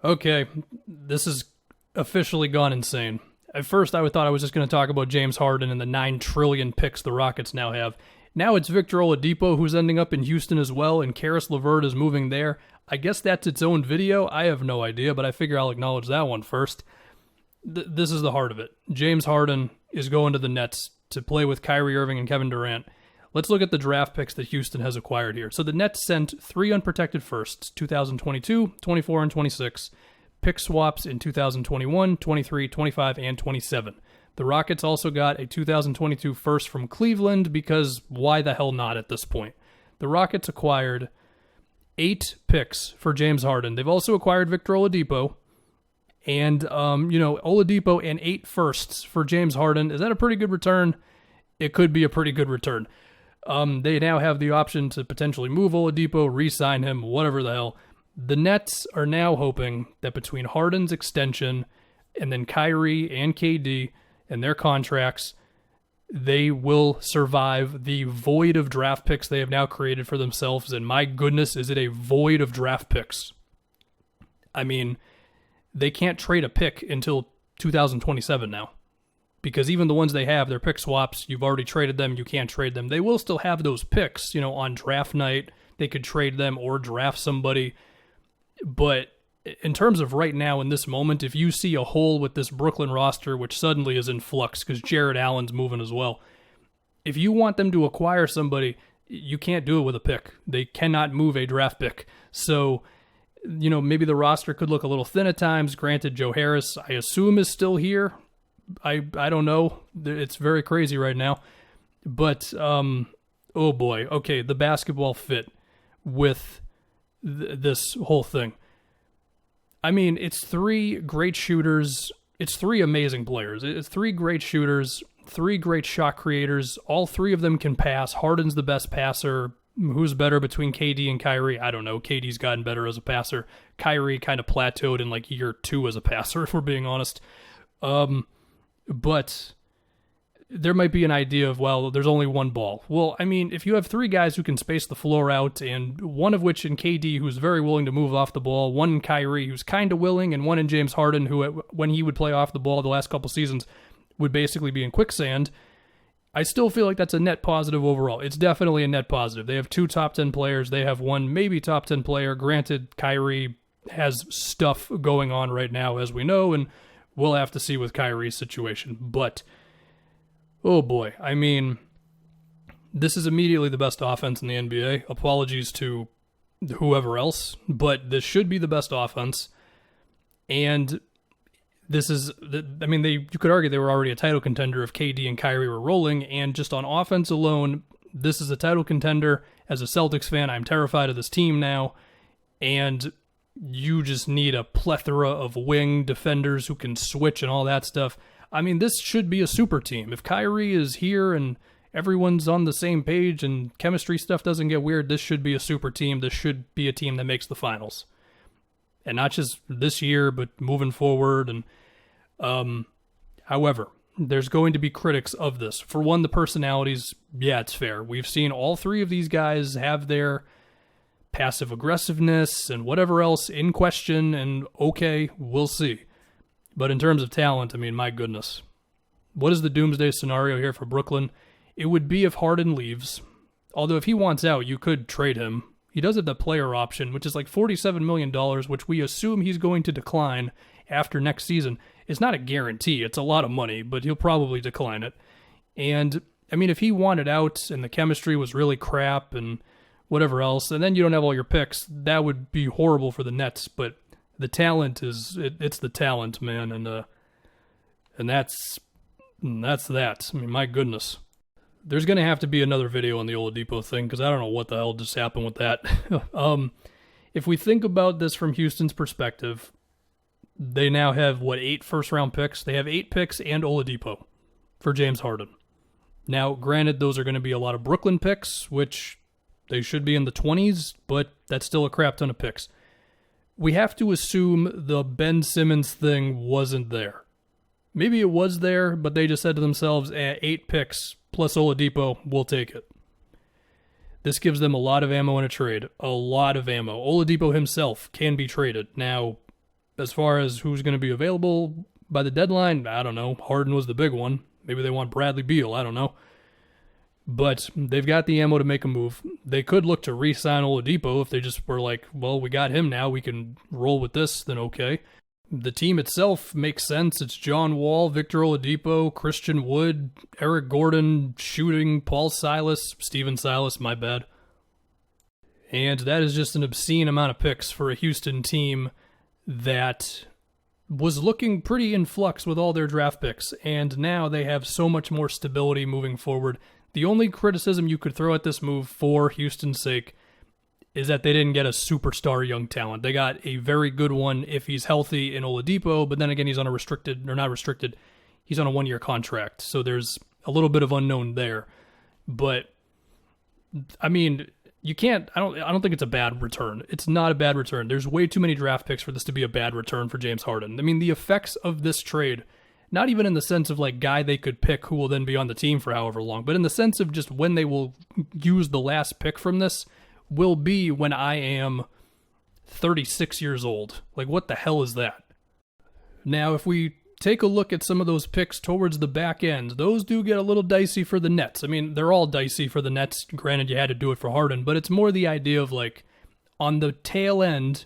Okay, this has officially gone insane. At first, I thought I was just going to talk about James Harden and the 9 trillion picks the Rockets now have. Now it's Victor Oladipo who's ending up in Houston as well, and Karis LeVert is moving there. I guess that's its own video. I have no idea, but I figure I'll acknowledge that one first. This is the heart of it. James Harden is going to the Nets to play with Kyrie Irving and Kevin Durant. Let's look at the draft picks that Houston has acquired here. So the Nets sent 3 unprotected firsts, 2022, 24, and 26. Pick swaps in 2021, 23, 25, and 27. The Rockets also got a 2022 first from Cleveland because why the hell not at this point? The Rockets acquired 8 picks for James Harden. They've also acquired Victor Oladipo. And, Oladipo and 8 firsts for James Harden. Is that a pretty good return? It could be a pretty good return. They now have the option to potentially move Oladipo, re-sign him, whatever the hell. The Nets are now hoping that between Harden's extension and then Kyrie and KD and their contracts, they will survive the void of draft picks they have now created for themselves. And my goodness, is it a void of draft picks? I mean, they can't trade a pick until 2027 now. Because even the ones they have, they're pick swaps. You've already traded them. You can't trade them. They will still have those picks, on draft night. They could trade them or draft somebody. But in terms of right now, in this moment, if you see a hole with this Brooklyn roster, which suddenly is in flux because Jared Allen's moving as well, if you want them to acquire somebody, you can't do it with a pick. They cannot move a draft pick. So, maybe the roster could look a little thin at times. Granted, Joe Harris, I assume, is still here. I don't know. It's very crazy right now. But, oh boy. Okay, the basketball fit with this whole thing. I mean, it's 3 great shooters. It's 3 amazing players. It's 3 great shooters, 3 great shot creators. All 3 of them can pass. Harden's the best passer. Who's better between KD and Kyrie? I don't know. KD's gotten better as a passer. Kyrie kind of plateaued in like year 2 as a passer, if we're being honest. But there might be an idea of, well, there's only one ball. Well, I mean, if you have 3 guys who can space the floor out, and one of which in KD, who's very willing to move off the ball, one in Kyrie, who's kind of willing, and one in James Harden, who, when he would play off the ball the last couple seasons, would basically be in quicksand, I still feel like that's a net positive overall. It's definitely a net positive. They have 2 top 10 players. They have 1 maybe top 10 player. Granted, Kyrie has stuff going on right now, as we know, and we'll have to see with Kyrie's situation. But, oh boy, I mean, this is immediately the best offense in the NBA. Apologies to whoever else, but this should be the best offense. And this is, you could argue they were already a title contender if KD and Kyrie were rolling, and just on offense alone, this is a title contender. As a Celtics fan, I'm terrified of this team now, and you just need a plethora of wing defenders who can switch and all that stuff. I mean, this should be a super team. If Kyrie is here and everyone's on the same page and chemistry stuff doesn't get weird, this should be a super team. This should be a team that makes the finals. And not just this year, but moving forward. And however, there's going to be critics of this. For one, the personalities, yeah, it's fair. We've seen all 3 of these guys have their passive aggressiveness and whatever else in question, and okay, we'll see. But in terms of talent, I mean, my goodness. What is the doomsday scenario here for Brooklyn? It would be if Harden leaves. Although if he wants out, you could trade him. He does have the player option, which is like $47 million, which we assume he's going to decline after next season. It's not a guarantee. It's a lot of money, but he'll probably decline it. And, I mean, if he wanted out and the chemistry was really crap and whatever else, and then you don't have all your picks, that would be horrible for the Nets. But the talent it's the talent, man, and that's that. I mean, my goodness. There's going to have to be another video on the Oladipo thing, because I don't know what the hell just happened with that. If we think about this from Houston's perspective, they now have, 8 first-round picks? They have 8 picks and Oladipo for James Harden. Now, granted, those are going to be a lot of Brooklyn picks, which they should be in the 20s, but that's still a crap ton of picks. We have to assume the Ben Simmons thing wasn't there. Maybe it was there, but they just said to themselves, 8 picks plus Oladipo, we'll take it. This gives them a lot of ammo in a trade. A lot of ammo. Oladipo himself can be traded. Now, As far as who's going to be available by the deadline, I don't know. Harden was the big one. Maybe they want Bradley Beal. I don't know. But they've got the ammo to make a move. They could look to re-sign Oladipo if they just were like, well, we got him now. We can roll with this. Then okay. The team itself makes sense. It's John Wall, Victor Oladipo, Christian Wood, Eric Gordon, shooting, Paul Silas, Steven Silas, my bad. And that is just an obscene amount of picks for a Houston team that was looking pretty in flux with all their draft picks, and now they have so much more stability moving forward. The only criticism you could throw at this move for Houston's sake is that they didn't get a superstar young talent. They got a very good one if he's healthy in Oladipo, but then again, he's on a he's on a 1-year contract, so there's a little bit of unknown there. But, I mean, you can't, I don't think it's a bad return. It's not a bad return. There's way too many draft picks for this to be a bad return for James Harden. I mean, the effects of this trade, not even in the sense of like guy they could pick who will then be on the team for however long, but in the sense of just when they will use the last pick from this, will be when I am 36 years old. Like, what the hell is that? Now, if we take a look at some of those picks towards the back end, those do get a little dicey for the Nets. I mean, they're all dicey for the Nets. Granted, you had to do it for Harden, but it's more the idea of, like, on the tail end,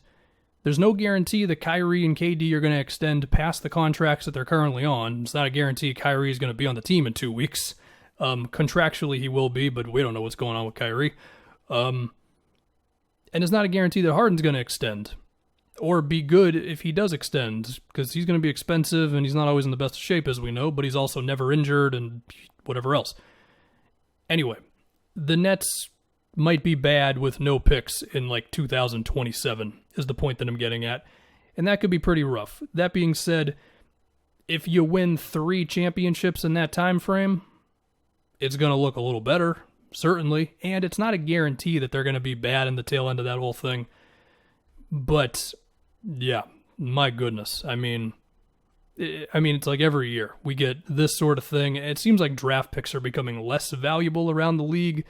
there's no guarantee that Kyrie and KD are going to extend past the contracts that they're currently on. It's not a guarantee Kyrie is going to be on the team in 2 weeks. Contractually, he will be, but we don't know what's going on with Kyrie. And it's not a guarantee that Harden's going to extend or be good if he does extend, because he's going to be expensive and he's not always in the best of shape, as we know, but he's also never injured and whatever else. Anyway, the Nets might be bad with no picks in like 2027 is the point that I'm getting at, and that could be pretty rough. That being said, if you win 3 championships in that time frame, it's going to look a little better. Certainly, and it's not a guarantee that they're going to be bad in the tail end of that whole thing. But, yeah, my goodness. I mean, it's like every year we get this sort of thing. It seems like draft picks are becoming less valuable around the league.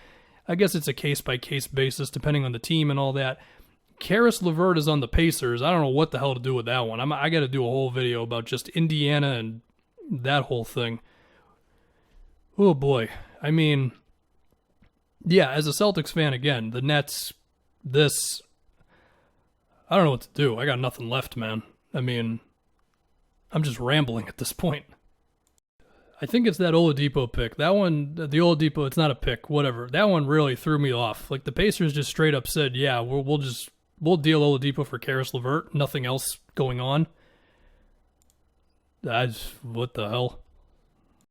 I guess it's a case-by-case basis depending on the team and all that. Karis LeVert is on the Pacers. I don't know what the hell to do with that one. I got to do a whole video about just Indiana and that whole thing. Oh, boy. I mean, yeah, as a Celtics fan, again, the Nets, I don't know what to do. I got nothing left, man. I mean, I'm just rambling at this point. I think it's that Oladipo pick. That one, the Oladipo, it's not a pick, whatever. That one really threw me off. Like, the Pacers just straight up said, yeah, we'll deal Oladipo for Karis LeVert. Nothing else going on. What the hell?